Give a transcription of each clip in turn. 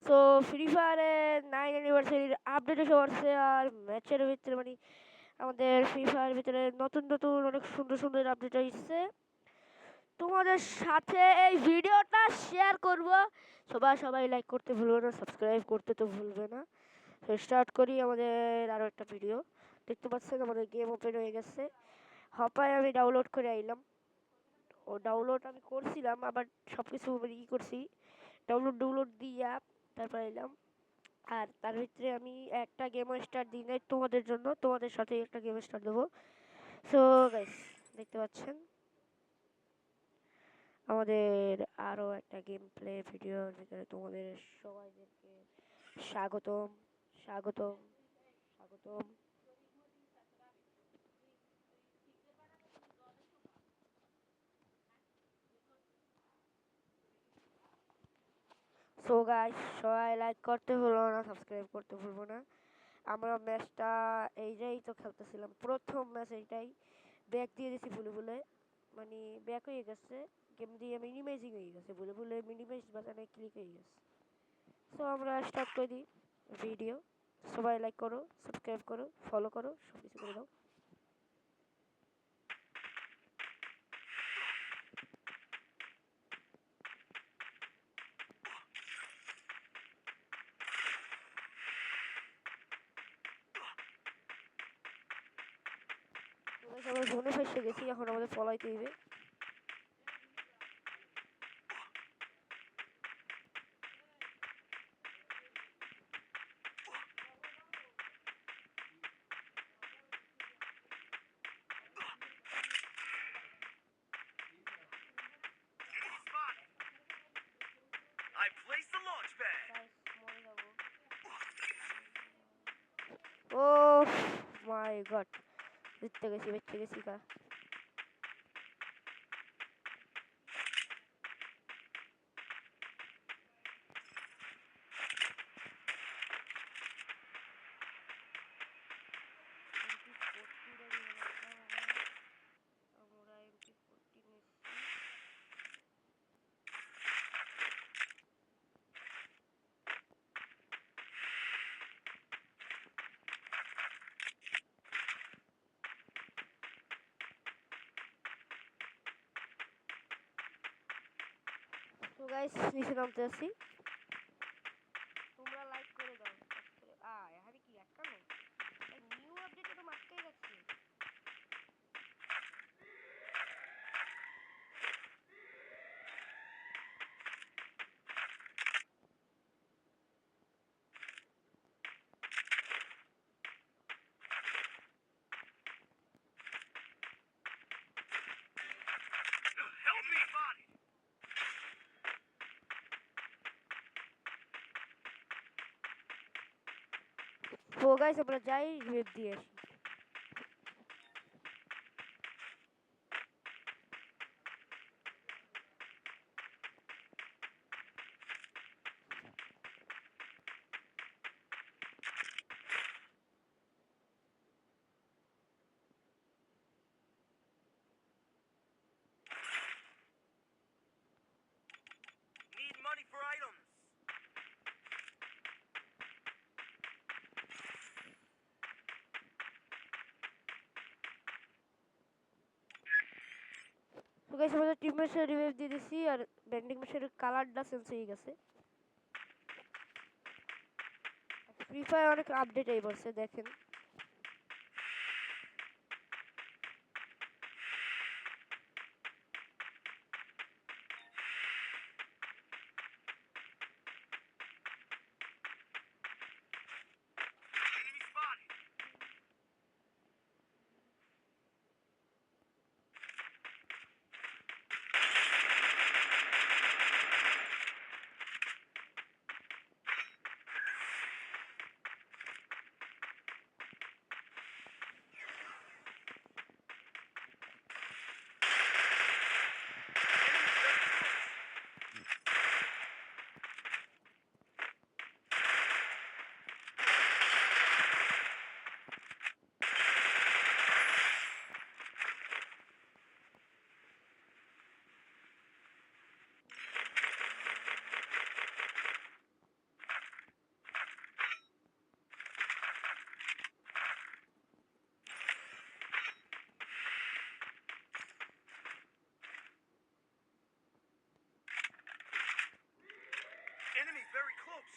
So free ফায়ারের 9 অ্যানিভার্সারির update এসে পড়ছে, আর ম্যাচের ভিতরে মানে আমাদের ফ্রি ফায়ারের ভিতরে নতুন নতুন অনেক সুন্দর সুন্দর আপডেট আসছে। তোমাদের সাথে এই ভিডিওটা শেয়ার করব। সবাই লাইক করতে ভুলবে না, সাবস্ক্রাইব করতে তো ভুলবে না। তো স্টার্ট করি আমাদের আরও একটা ভিডিও। দেখতে পাচ্ছেন আমাদের গেম ওপেন হয়ে গেছে। হপায় আমি ডাউনলোড করে আইলাম। ও ডাউনলোড আমি করছিলাম, আবার সব কিছু করছি, ডাউনলোড দিয়া তারপর এলাম। আর তার ভিতরে আমি একটা গেম স্টার্ট দিই নাই তোমাদের জন্য, তোমাদের সাথে একটা গেম স্টার্ট দেবো। সো গাইস, দেখতে পাচ্ছেন আমাদের আরও একটা গেম প্লে ভিডিওর ভিতরে তোমাদের সবাইদেরকে স্বাগতম স্বাগতম স্বাগতম। সো গাইস, সবাই লাইক করতে ভুলবো না, সাবস্ক্রাইব করতে ভুলবো না। আমরা ম্যাচটা এইটাই তো খেলতেছিলাম, প্রথম ম্যাচ এইটাই। ব্যাক দিয়ে দিছি ভুলে ভুলে, মানে ব্যাক হয়ে গেছে, গেম দিয়ে মিনিমাইজিং হয়ে গেছে, ভুলে ভুলে মিনিমাইজ বাটনে ক্লিক হয়ে গেছে। সো আমরা স্টার্ট করে দিই ভিডিও। সবাই লাইক করো, সাবস্ক্রাইব করো, ফলো করো, সব কিছু করে দাও। আমরা জোনে ফেসে গেছি, এখন আমাদের ফলাইতে হইবে। I placed the launch pad. Oh my God, জিততে গেছি, বেঁচে গেছি কা। আমরা MP40 নিচ্ছি। তো গাইস, নিচে নামতে আসি। তোমরা লাইক করে দাও, এখানে কি আটকানো? নিউ আপডেটে তো আটকাই যাচ্ছে। Help me! Spotted. তো গাইস, আমরা যাই রিভেভ দিয়ে আসি। Need money for items. তো গাইস, আমাদের টিম মেশার রিভেভ দিয়ে দিছি, আর ব্যান্ডিং মেশারের কালারটা চেঞ্জ হয়ে গেছে। ফ্রি ফায়ার অনেক আপডেট এই বছর, দেখেন। Enemy spotted. very close.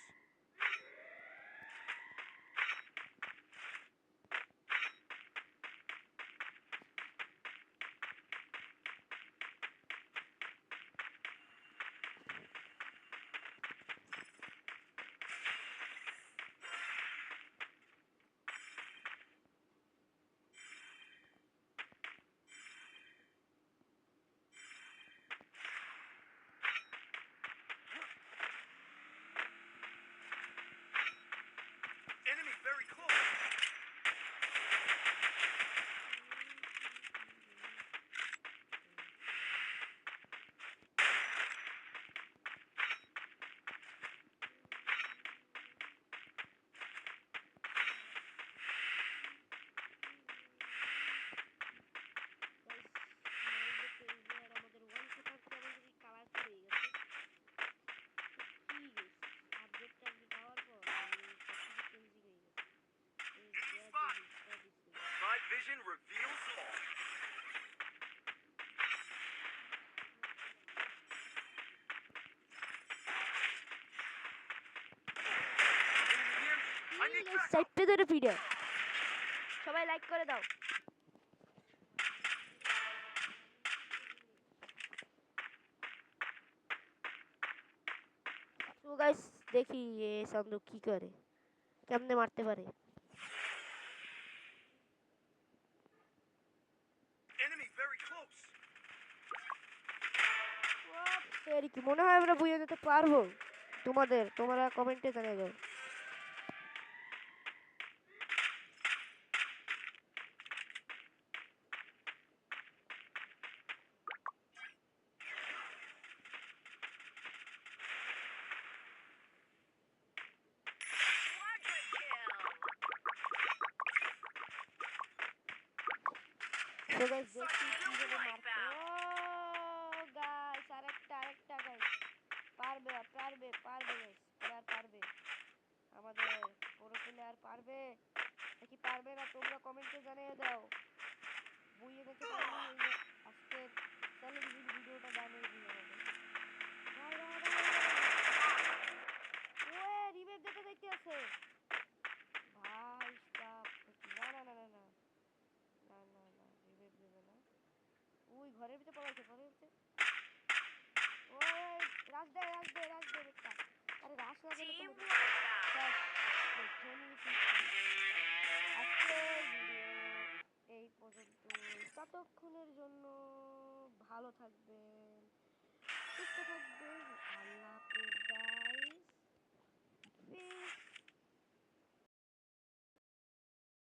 Enemy very close. Enemy spotted. Night vision reveals all. Enemy near me. I need backup. সাইডে ধরে ফিরে সবাই লাইক করে দাও। তো গাইস দেখি এ সান্দুক কি করে, কেমনে মারতে পারে। Enemy very close. এর কি মনে হয় আমরা বুঝে যেতে পারবো? তোমরা কমেন্টে জানিয়ে দাও। So guys, দেখি কিভাবে মারতে। ও গাইস আরেকটা গাইস। পারবে গাইস। প্লেয়ার পারবে। আমাদের পুরো প্লেয়ার পারবে। নাকি পারবে না তোমরা কমেন্টে জানিয়ে দাও। বুঝিয়ে দেখে তাহলে আজকে চ্যালেঞ্জ ভিডিওটা বানিয়ে দিই আমাদের। ওয়ে রিমেক দেখতে আছে। ভাই স্টপ। না রিমেক দেবে না। ওই ঘরের ভিতরে পড়াইছে ওই রাশ দে বেটা। আরে রাশ না দিলে কোনো আজকে ভিডিও এই পর্যন্ত। ততক্ষণের জন্য ভালো থাকবেন, সুস্থ থাকবেন। আল্লাহ হাফেজ।